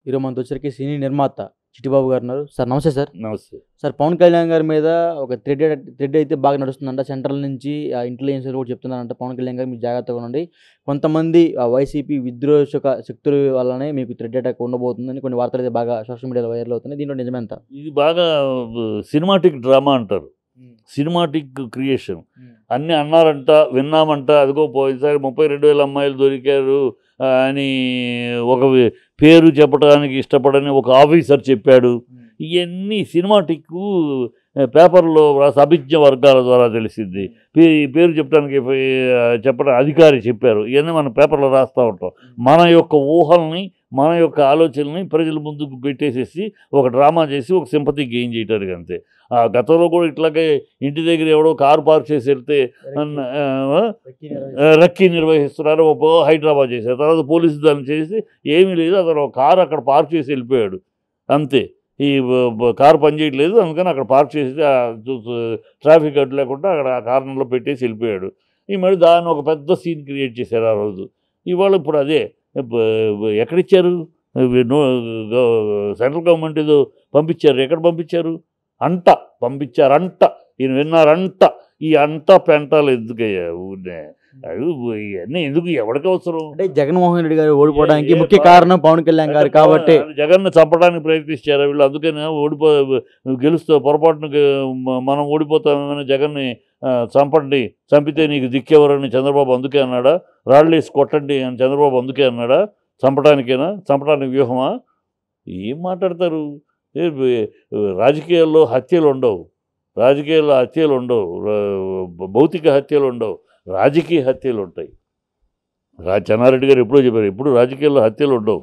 ఈరోజు మనతో వచ్చరికి సినీ నిర్మాత చిట్టిబాబు గారు ఉన్నారు. సార్ నమస్తే సార్. నమస్తే. సార్ పవన్ కళ్యాణ్ గారి మీద ఒక థ్రెడ్ అయితే బాగా నడుస్తుందంట. సెంట్రల్ నుంచి ఇంటెలిజెన్స్ కూడా చెప్తున్నారంట పవన్ కళ్యాణ్ గారు మీరు జాగ్రత్తగా ఉండండి, కొంతమంది వైసీపీ విద్రోహక శక్తుల వల్లనే మీకు థ్రెడ్ అటాక్ ఉండబోతుందని కొన్ని వార్తలు అయితే బాగా సోషల్ మీడియాలో వైరల్ అవుతున్నాయి. దీంట్లో నిజమెంత? ఇది బాగా సినిమాటిక్ డ్రామా అంటారు, సినిమాటిక్ క్రియేషన్. అన్నీ అన్నారంట, విన్నామంట. అదిగో పోయినసారి 32,000 అమ్మాయిలు దొరికారు అని ఒక పేరు చెప్పడానికి ఇష్టపడని ఒక ఆఫీసర్ చెప్పాడు. ఇవన్నీ సినిమాటిక్ పేపర్లో అభిజ్ఞ వర్గాల ద్వారా తెలిసింది. పేరు చెప్పడం అధికారి చెప్పారు. ఇవన్నీ మనం పేపర్లో రాస్తూ ఉంటాం. మన యొక్క ఊహల్ని, మన యొక్క ఆలోచనల్ని ప్రజల ముందుకు పెట్టేసేసి ఒక డ్రామా చేసి ఒక సింపతి గెయిన్ చేయటానికి అంతే. ఆ గతంలో కూడా ఇట్లాగే ఇంటి దగ్గర ఎవడో కారు పార్క్ చేసి వెళ్తే రక్కీ నిర్వహిస్తున్నారు, హైదరాబాద్ చేశారు. తర్వాత పోలీసు దాన్ని చేసి ఏమీ లేదు, అతను ఒక కారు అక్కడ పార్క్ చేసి వెళ్ళిపోయాడు అంతే. ఈ కారు పనిచేయట్లేదు అందుకని అక్కడ పార్క్ చేసి ట్రాఫిక్ అడ్డు లేకుండా అక్కడ ఆ కారణంలో పెట్టేసి వెళ్ళిపోయాడు. ఈ మరి దాన్ని ఒక పెద్ద సీన్ క్రియేట్ చేశారు ఆ రోజు. ఇవాళ ఇప్పుడు అదే ఎక్కడిచ్చారు? సెంట్రల్ గవర్నమెంట్ ఏదో పంపించారు. ఎక్కడ పంపించారు? అంట పంపించారంట. ఈయన విన్నారంట. ఈ అంట పెంటాలు ఎందుకయ్యా ఊరినే? ఇవన్నీ ఎందుకు? ఎవరికి అవసరం? అంటే జగన్మోహన్ రెడ్డి గారు ఓడిపోవడానికి ముఖ్య కారణం పవన్ కళ్యాణ్ గారు కాబట్టి జగన్ను చంపడానికి ప్రయత్నించారు వీళ్ళు. అందుకని గెలుస్తూ పొరపాటును మనం ఓడిపోతామేమైనా జగన్ని చంపండి, చంపితే నీకు దిక్కెవరని చంద్రబాబు అందుకే అన్నాడా? రాళ్ళేసి కొట్టండి అని చంద్రబాబు అందుకే అన్నాడా? చంపడానికేనా? చంపడానికి వ్యూహమా? ఏం మాట్లాడతారు? రాజకీయాల్లో హత్యలు ఉండవు, రాజకీయాల్లో హత్యలు ఉండవు, భౌతిక హత్యలు ఉండవు, రాజకీయ హత్యలు ఉంటాయి. చెన్నారెడ్డి గారు ఎప్పుడో చెప్పారు, ఎప్పుడు రాజకీయాల్లో హత్యలు ఉండవు,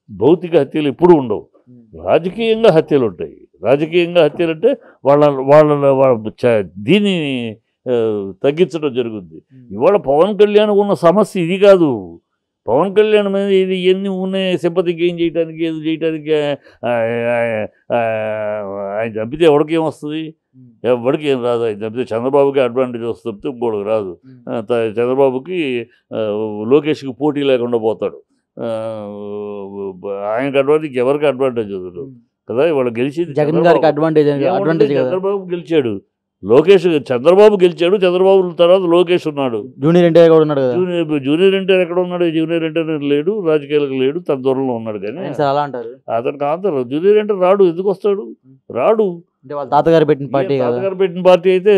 భౌతిక హత్యలు ఎప్పుడు ఉండవు, రాజకీయంగా హత్యలు ఉంటాయి. రాజకీయంగా హత్యలు అంటే వాళ్ళ దీన్ని తగ్గించడం జరుగుద్ది. ఇవాళ పవన్ కళ్యాణ్ ఉన్న సమస్య ఇది కాదు. పవన్ కళ్యాణ్ మీద ఇది ఎన్ని ఉన్నాయి సింపతి గెయిన్ చేయడానికి, ఏది చేయడానికి. ఆయన చంపితే ఎవరికి ఏమొస్తుంది? ఎవరికి ఏం రాదు. ఆయన చంపితే చంద్రబాబుకి అడ్వాంటేజ్ వస్తుంది తప్పితే ఇంకోటికి రాదు. చంద్రబాబుకి లోకేష్కి పోటీ లేకుండా పోతాడు. ఆయనకు అడ్వాంటేజ్, ఎవరికి అడ్వాంటేజ్ వద్దు కదా. ఇవాళ గెలిచింది జగన్ గారికి అడ్వాంటేజ్. చంద్రబాబు గెలిచాడు, లోకేష్ చంద్రబాబు గెలిచాడు. చంద్రబాబు తర్వాత లోకేష్ ఉన్నాడు. జూనియర్ ఎన్టీఆర్ కూడా ఉన్నాడు. జూనియర్ ఎన్టీఆర్ ఎక్కడ ఉన్నాడు? జూనియర్ ఎన్టీఆర్ లేడు, రాజకీయాలకు లేడు, తన దూరంలో ఉన్నాడు. కానీ అలా అంటారు. అతనికి ఆంధ్ర జూనియర్ ఎన్టీఆర్ రాడు. ఎందుకు వస్తాడు? రాడు. వాళ్ళ తాతగారు పెట్టిన పార్టీ, తాతగారు పెట్టిన పార్టీ అయితే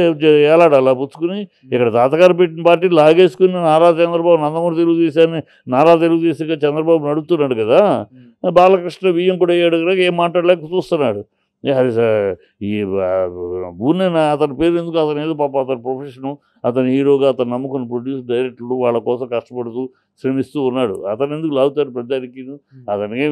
ఏలాడు అలా పుచ్చుకుని. ఇక్కడ తాతగారు పెట్టిన పార్టీ లాగేసుకుని నారా చంద్రబాబు, నందమూరి తెలుగుదేశాన్ని నారా తెలుగుదేశంగా చంద్రబాబు నడుపుతున్నాడు కదా. బాలకృష్ణ బియ్యం కూడా అయ్యాడు కదా, ఏం మాట్లాడలేక చూస్తున్నాడు. అది ఈ ఊరినే అతని పేరు ఎందుకు? అతను ఏదో పాప అతని ప్రొఫెషను, అతను హీరోగా అతను నమ్ముకుని ప్రొడ్యూస్ డైరెక్టర్లు వాళ్ళ కోసం కష్టపడుతూ శ్రమిస్తూ ఉన్నాడు. అతను ఎందుకు లాగుతాడు ప్రజానికి? అతనికి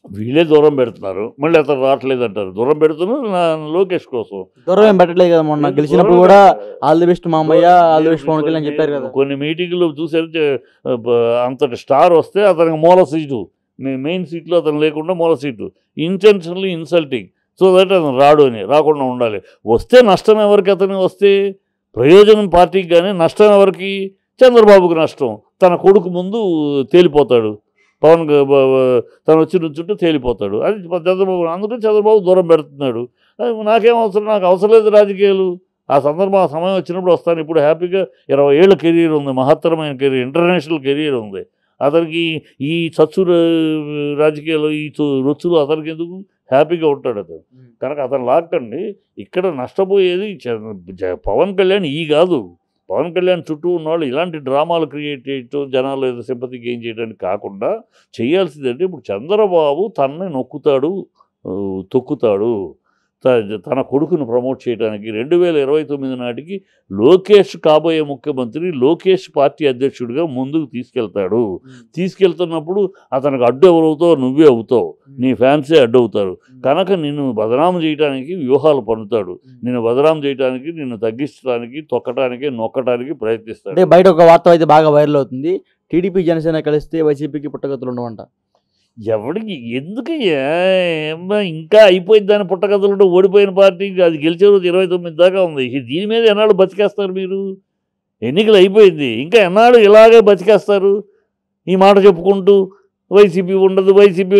వీళ్ళే దూరం పెడుతున్నారు, మళ్ళీ అతను రావట్లేదు అంటారు. దూరం పెడుతున్నారు లోకేష్ కోసం. దూరం ఏం పెట్టలేదు కదా. మొన్న గెలిచినప్పుడు కూడా ఆల్ ది బెస్ట్ మామయ్య, all the best Pawan Kalyan చెప్పారు కదా. కొన్ని మీటింగ్లు చూసారు, అంతటి స్టార్ వస్తే అతనికి మూల సీటు, మెయిన్ సీట్లో అతను లేకుండా మూల seat, intentionally insulting. So that అతను రాడు అని, రాకుండా ఉండాలి. వస్తే నష్టం ఎవరికి? అతనికి వస్తే ప్రయోజనం పార్టీకి, కానీ నష్టం ఎవరికి? చంద్రబాబుకి నష్టం. తన కొడుకు ముందు తేలిపోతాడు. పవన్ తను వచ్చి నుంచుంటే తేలిపోతాడు. అది చంద్రబాబు. అందుకని చంద్రబాబు దూరం పెడుతున్నాడు. నాకేం అవసరం? నాకు అవసరం లేదు రాజకీయాలు. ఆ సమయం వచ్చినప్పుడు వస్తాను. ఇప్పుడు హ్యాపీగా 20 ఏళ్ళ కెరీర్ ఉంది, మహత్తరమైన కెరీర్, ఇంటర్నేషనల్ కెరీర్ ఉంది. అతనికి ఈ చచ్చు రాజకీయాలు, ఈ రొచ్చులు అతనికి ఎందుకు? హ్యాపీగా ఉంటాడు అతను. కనుక అతను లాక్కండి. ఇక్కడ నష్టపోయేది పవన్ కళ్యాణ్ ఈ కాదు. పవన్ కళ్యాణ్ చుట్టూ ఉన్నవాళ్ళు ఇలాంటి డ్రామాలు క్రియేట్ చేయటం, జనాలు ఏదో సింపతి గెయిన్ చేయడానికి కాకుండా చేయాల్సిందంటే ఇప్పుడు చంద్రబాబు తనని నొక్కుతాడు, తొక్కుతాడు. తన కొడుకును ప్రమోట్ చేయడానికి 2029 నాటికి లోకేష్ కాబోయే ముఖ్యమంత్రి, లోకేష్ పార్టీ అధ్యక్షుడిగా ముందుకు తీసుకెళ్తాడు. తీసుకెళ్తున్నప్పుడు అతనికి అడ్డు ఎవరవుతావు? నువ్వే అవుతావు, నీ ఫ్యాన్సే అడ్డు అవుతారు. కనుక నిన్ను బదనాము చేయడానికి వ్యూహాలు పన్నుతాడు. నిన్ను బదనాము చేయడానికి, నిన్ను తగ్గించడానికి, తొక్కడానికి, నొక్కడానికి ప్రయత్నిస్తాడు. అంటే బయట ఒక వార్త అయితే బాగా వైరల్ అవుతుంది, టీడీపీ జనసేన కలిస్తే వైసీపీకి పుట్టగతులు ఉండవంట. ఎవడికి ఎందుకయ్యా? ఇంకా అయిపోయింది దాని పుట్టకథలు. ఓడిపోయిన పార్టీకి అది గెలిచే రోజు 29 దాకా ఉంది. దీని మీద ఎన్నాళ్ళు బతికేస్తారు మీరు? ఎన్నికలు అయిపోయింది, ఇంకా ఎన్నాళ్ళు ఇలాగే బతికేస్తారు ఈ మాట చెప్పుకుంటూ? వైసీపీ ఉండదు, వైసీపీ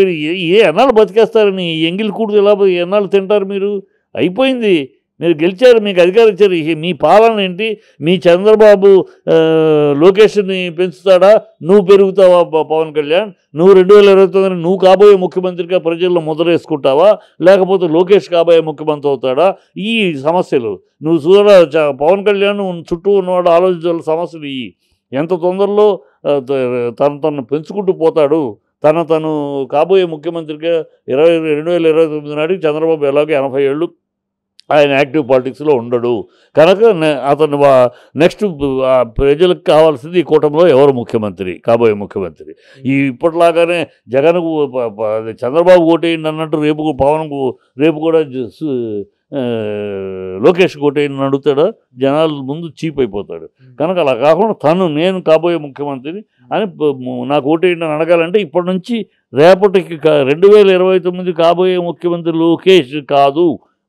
ఎన్నాళ్ళు బతికేస్తారని ఎంగిల్ కూడు ఎలా ఎన్నాళ్ళు తింటారు మీరు? అయిపోయింది, మీరు గెలిచారు, మీకు అధికారం ఇచ్చారు. మీ పాలన ఏంటి? మీ చంద్రబాబు లోకేష్ని పెంచుతాడా? నువ్వు పెరుగుతావా పవన్ కళ్యాణ్? నువ్వు 2029 నువ్వు కాబోయే ముఖ్యమంత్రిగా ప్రజల్లో ముద్ర వేసుకుంటావా, లేకపోతే లోకేష్ కాబోయే ముఖ్యమంత్రి అవుతాడా? ఈ సమస్యలు నువ్వు పవన్ కళ్యాణ్ చుట్టూ ఉన్నవాడు ఆలోచించాల సమస్యలు ఎంత తొందరలో తను పెంచుకుంటూ పోతాడు. తను కాబోయే ముఖ్యమంత్రిగా 2029 నాటికి చంద్రబాబు ఎలాగో 80 ఏళ్ళు ఆయన యాక్టివ్ పాలిటిక్స్లో ఉండడు కనుక అతను నెక్స్ట్ ప్రజలకు కావాల్సింది ఈ కూటమిలో ఎవరు ముఖ్యమంత్రి, కాబోయే ముఖ్యమంత్రి. ఇప్పటిలాగానే జగన్కు చంద్రబాబు ఓటేయండి అన్నట్టు రేపు కూడా లోకేష్ ఓటేయండి అడుగుతాడా? జనాలు ముందు చీప్ అయిపోతాడు. కనుక అలా కాకుండా నేను కాబోయే ముఖ్యమంత్రిని అని నాకు ఓటేయండి అని అడగాలంటే ఇప్పటి నుంచి రేపటికి 2029 కాబోయే ముఖ్యమంత్రి లోకేష్ కాదు,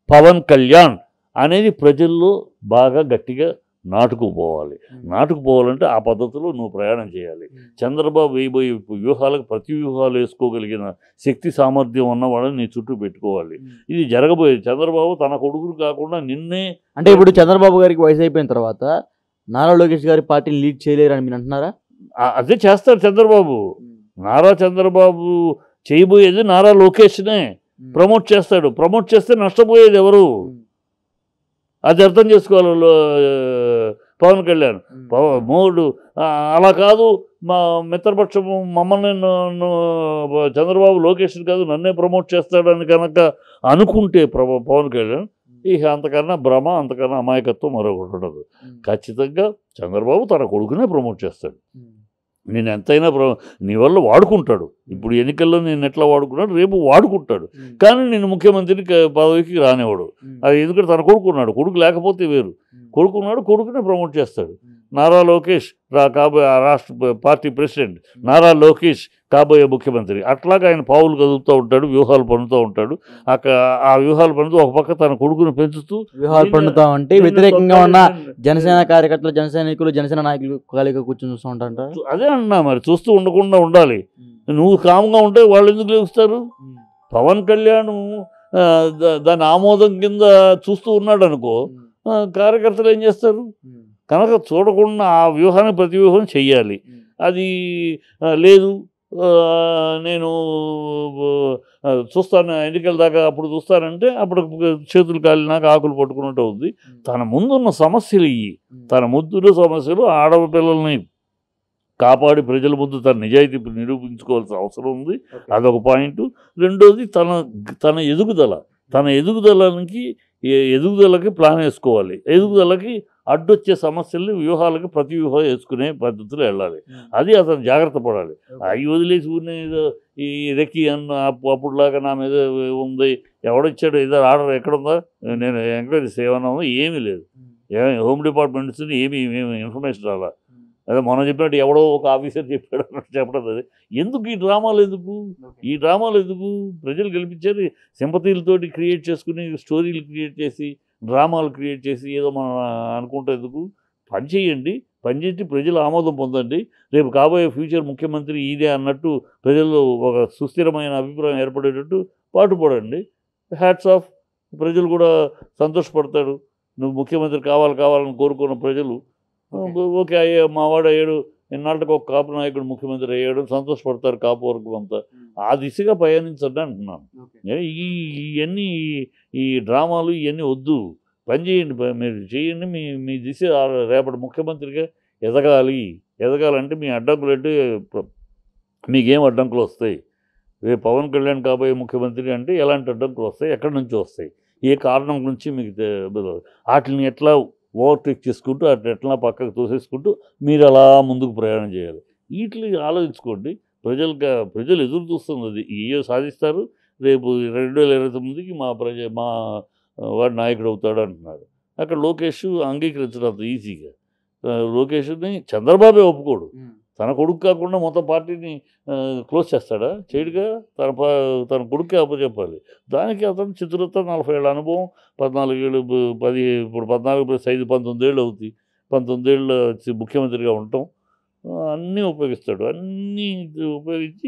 పవన్ కళ్యాణ్ అనేది ప్రజల్లో బాగా గట్టిగా నాటుకుపోవాలంటే ఆ పద్ధతిలో నువ్వు ప్రయాణం చేయాలి. చంద్రబాబు వేయబోయే వ్యూహాలకు ప్రతి వ్యూహాలు వేసుకోగలిగిన శక్తి సామర్థ్యం ఉన్నవాళ్ళని నీ చుట్టూ పెట్టుకోవాలి. ఇది జరగబోయేది. చంద్రబాబు తన కొడుకులు కాకుండా నిన్నే అంటే ఇప్పుడు చంద్రబాబు గారికి వయసు అయిపోయిన తర్వాత నారా లోకేష్ గారి పార్టీని లీడ్ చేయలేరని మీరు అంటున్నారా? అదే చేస్తారు చంద్రబాబు. నారా చంద్రబాబు చేయబోయేది నారా లోకేష్నే ప్రమోట్ చేస్తాడు. ప్రమోట్ చేస్తే నష్టపోయేది ఎవరు? అది అర్థం చేసుకోవాలి పవన్ కళ్యాణ్. అలా కాదు, మా మిత్రపక్షం మమ్మల్ని చంద్రబాబు లోకేష్ని కాదు నన్నే ప్రమోట్ చేస్తాడని కనుక అనుకుంటే పవన్ కళ్యాణ్ అంతకన్నా భ్రమ, అంతకన్నా అమాయకత్వం మరొకటి ఉండదు. ఖచ్చితంగా చంద్రబాబు తన కొడుకునే ప్రమోట్ చేస్తాడు. నేను ఎంతైనా నీ వల్ల వాడుకుంటాడు. ఇప్పుడు ఎన్నికల్లో నేను ఎట్లా వాడుకున్నాడు, రేపు వాడుకుంటాడు. కానీ నేను ముఖ్యమంత్రి పదవికి రానివాడు. అది ఎందుకంటే తన కొడుకున్నాడు. కొడుకు లేకపోతే వేరు. కొడుకునే ప్రమోట్ చేస్తాడు. నారా లోకేష్ కాబోయే రాష్ట్ర పార్టీ ప్రెసిడెంట్, నారా లోకేష్ కాబోయే ముఖ్యమంత్రి. అట్లాగా ఆయన పావులు కదుపుతూ ఉంటాడు, వ్యూహాలు పన్నుతూ ఉంటాడు. ఆ వ్యూహాలు పన్నుతూ ఒక పక్క తన కొడుకును పెంచుతూ వ్యూహాలు పన్నుతా ఉంటే వ్యతిరేకంగా ఉన్న జనసేన కార్యకర్తలు, జన సైనికులు, జనసేన నాయకులు ఖాళీగా కూర్చొని చూస్తూ ఉంటారంట. అదే అన్నా, మరి చూస్తూ ఉండకుండా ఉండాలి. నువ్వు కామ్గా ఉంటే వాళ్ళు ఎందుకు లేస్తారు? పవన్ కళ్యాణ్ దాని ఆమోదం కింద చూస్తూ ఉన్నాడు అనుకో, కార్యకర్తలు ఏం చేస్తారు? కనుక చూడకుండా ఆ వ్యూహాన్ని ప్రతి వ్యూహం చెయ్యాలి. అది లేదు, నేను చూస్తాను ఎన్నికల దాకా అప్పుడు చూస్తానంటే అప్పుడు చేతులు కాలినాక ఆకులు పట్టుకున్నట్టు అవుద్ది. తన ముందున్న సమస్యలు తన ముందున్న సమస్యలు ఆడపిల్లల్ని కాపాడి ప్రజల ముందు తన నిజాయితీ నిరూపించుకోవాల్సిన అవసరం ఉంది. అదొక పాయింట్. రెండోది తన ఎదుగుదలకి ప్లాన్ వేసుకోవాలి. ఎదుగుదలకి అడ్డొచ్చే సమస్యల్ని వ్యూహాలకి ప్రతి వ్యూహం వేసుకునే పద్ధతిలో వెళ్ళాలి. అది అతను జాగ్రత్త పడాలి. అవి వదిలేసి ఊరినే ఏదో ఈ రెక్కి అప్పుడులాగా నా మీద ఉంది, ఎవడొచ్చాడు, ఏదో ఆర్డర్ ఎక్కడుందా, నేను ఎంక్వైరీస్ ఏమన్నా ఉందా, ఏమీ లేదు. హోమ్ డిపార్ట్మెంట్ నుంచి ఏమీ ఇన్ఫర్మేషన్ రాలా. అదే మొన్న చెప్పినట్టు ఎవడో ఒక ఆఫీసర్ చెప్పాడు అన్నట్టు చెప్పడం. అది ఎందుకు ఈ డ్రామాలు ఎందుకు? ప్రజలు గెలిపించారు, సింపతీలతోటి క్రియేట్ చేసుకుని స్టోరీలు క్రియేట్ చేసి డ్రామాలు క్రియేట్ చేసి ఏదో మనం అనుకుంటే ఎందుకు? పని చేసి ప్రజల ఆమోదం పొందండి. రేపు కాబోయే ఫ్యూచర్ ముఖ్యమంత్రి ఇదే అన్నట్టు ప్రజల్లో ఒక సుస్థిరమైన అభిప్రాయం ఏర్పడేటట్టు పాటుపడండి. Hats off. ప్రజలు కూడా సంతోషపడతాడు. నువ్వు ముఖ్యమంత్రి కావాలని కోరుకున్న ప్రజలు ఓకే మావాడు అయ్యాడు, ఎన్నాళ్ళకి ఒక కాపు నాయకుడు ముఖ్యమంత్రి అయ్యాడు, సంతోషపడతారు కాపు వర్గం అంతా. ఆ దిశగా పయనించండి అంటున్నాను. ఇవన్నీ ఈ డ్రామాలు ఇవన్నీ వద్దు. పని చేయండి, మీరు చేయండి. మీ దిశ రేపటి ముఖ్యమంత్రిగా ఎదగాలంటే మీ అడ్డంకులు అంటే మీకేం అడ్డంకులు వస్తాయి? రేపు పవన్ కళ్యాణ్ కాబోయే ముఖ్యమంత్రి అంటే ఎలాంటి అడ్డంకులు వస్తాయి, ఎక్కడి నుంచి వస్తాయి, ఏ కారణం నుంచి మీకు వాటిని ఎట్లా ఓవర్టేక్ చేసుకుంటూ అట్లా ఎట్లా పక్కకు తోసేసుకుంటూ మీరు అలా ముందుకు ప్రయాణం చేయాలి. వీటిని ఆలోచించుకోండి. ప్రజలు ఎదురు చూస్తుంది. అది ఏయో సాధిస్తారు. రేపు 2029కి మా వాడు నాయకుడు అవుతాడు అంటున్నారు. అక్కడ లోకేష్ అంగీకరించడం అంత ఈజీగా. లోకేష్ని చంద్రబాబే ఒప్పుకోడు. తన కొడుకు కాకుండా మొత్తం పార్టీని క్లోజ్ చేస్తాడా? చేయడుగా. తన కొడుకే అప్పచెప్పాలి. దానికి అతను చిత్రత 40 ఏళ్ళ అనుభవం, 14 ఏళ్ళు ఇప్పుడు 14 + 5 19 ఏళ్ళు అవుతాయి. 19 ఏళ్ళు ముఖ్యమంత్రిగా ఉండటం అన్నీ ఉపయోగిస్తాడు. అన్నీ ఉపయోగించి